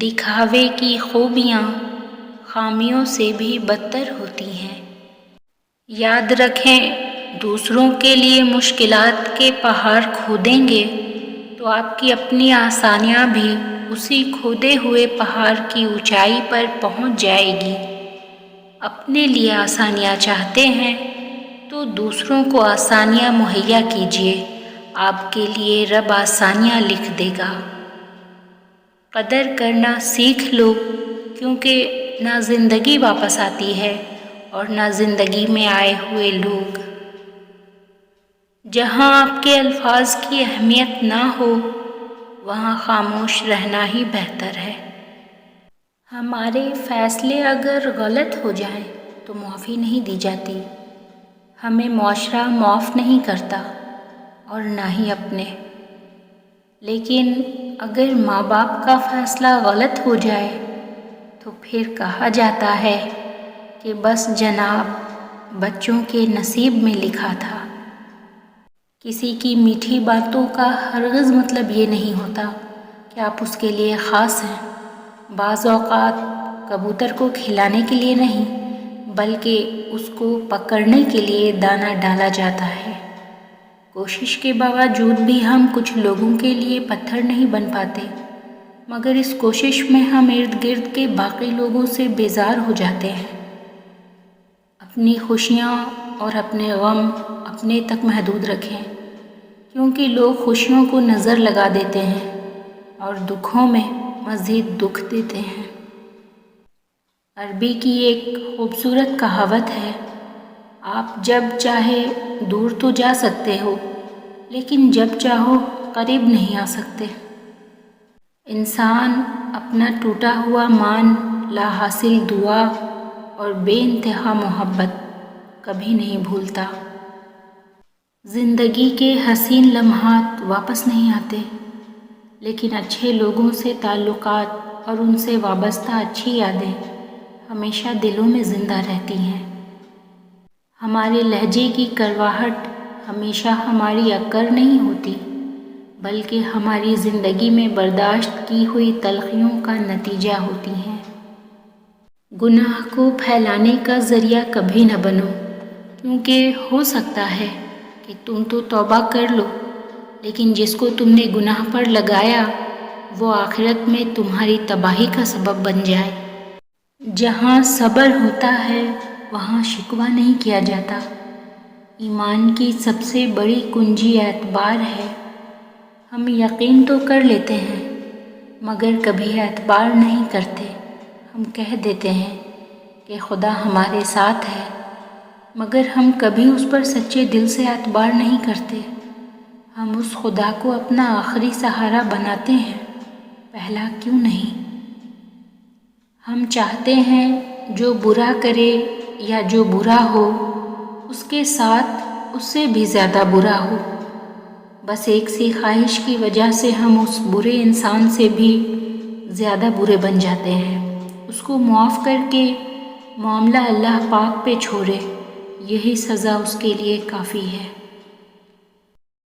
دکھاوے کی خوبیاں خامیوں سے بھی بدتر ہوتی ہیں۔ یاد رکھیں، دوسروں کے لیے مشکلات کے پہاڑ کھودیں گے تو آپ کی اپنی آسانیاں بھی اسی کھودے ہوئے پہاڑ کی اونچائی پر پہنچ جائے گی۔ اپنے لیے آسانیاں چاہتے ہیں تو دوسروں کو آسانیاں مہیا کیجیے، آپ کے لیے رب آسانیاں لکھ دے گا۔ قدر کرنا سیکھ لو، کیونکہ نہ زندگی واپس آتی ہے اور نہ زندگی میں آئے ہوئے لوگ۔ جہاں آپ کے الفاظ کی اہمیت نہ ہو، وہاں خاموش رہنا ہی بہتر ہے۔ ہمارے فیصلے اگر غلط ہو جائیں تو معافی نہیں دی جاتی، ہمیں معاشرہ معاف نہیں کرتا اور نہ ہی اپنے۔ لیکن اگر ماں باپ کا فیصلہ غلط ہو جائے تو پھر کہا جاتا ہے کہ بس جناب، بچوں کے نصیب میں لکھا تھا۔ کسی کی میٹھی باتوں کا ہرگز مطلب یہ نہیں ہوتا کہ آپ اس کے لیے خاص ہیں۔ بعض اوقات کبوتر کو کھلانے کے لیے نہیں، بلکہ اس کو پکڑنے کے لیے دانہ ڈالا جاتا ہے۔ کوشش کے باوجود بھی ہم کچھ لوگوں کے لیے پتھر نہیں بن پاتے، مگر اس کوشش میں ہم ارد گرد کے باقی لوگوں سے بیزار ہو جاتے ہیں۔ اپنی خوشیاں اور اپنے غم اپنے تک محدود رکھیں، کیونکہ لوگ خوشیوں کو نظر لگا دیتے ہیں اور دکھوں میں مزید دکھ دیتے ہیں۔ عربی کی ایک خوبصورت کہاوت ہے، آپ جب چاہے دور تو جا سکتے ہو، لیکن جب چاہو قریب نہیں آ سکتے۔ انسان اپنا ٹوٹا ہوا مان، لا حاصل دعا اور بے انتہا محبت کبھی نہیں بھولتا۔ زندگی کے حسین لمحات واپس نہیں آتے، لیکن اچھے لوگوں سے تعلقات اور ان سے وابستہ اچھی یادیں ہمیشہ دلوں میں زندہ رہتی ہیں۔ ہمارے لہجے کی کڑواہٹ ہمیشہ ہماری اکڑ نہیں ہوتی، بلکہ ہماری زندگی میں برداشت کی ہوئی تلخیوں کا نتیجہ ہوتی ہیں۔ گناہ کو پھیلانے کا ذریعہ کبھی نہ بنو، کیونکہ ہو سکتا ہے کہ تم تو توبہ کر لو، لیکن جس کو تم نے گناہ پر لگایا وہ آخرت میں تمہاری تباہی کا سبب بن جائے۔ جہاں صبر ہوتا ہے وہاں شکوہ نہیں کیا جاتا۔ ایمان کی سب سے بڑی کنجی اعتبار ہے۔ ہم یقین تو کر لیتے ہیں مگر کبھی اعتبار نہیں کرتے۔ ہم کہہ دیتے ہیں کہ خدا ہمارے ساتھ ہے، مگر ہم کبھی اس پر سچے دل سے اعتبار نہیں کرتے۔ ہم اس خدا کو اپنا آخری سہارا بناتے ہیں، پہلا کیوں نہیں؟ ہم چاہتے ہیں جو برا کرے یا جو برا ہو اس کے ساتھ اس سے بھی زیادہ برا ہو۔ بس ایک سی خواہش کی وجہ سے ہم اس برے انسان سے بھی زیادہ برے بن جاتے ہیں۔ اس کو معاف کر کے معاملہ اللہ پاک پہ چھوڑے، یہی سزا اس کے لیے کافی ہے۔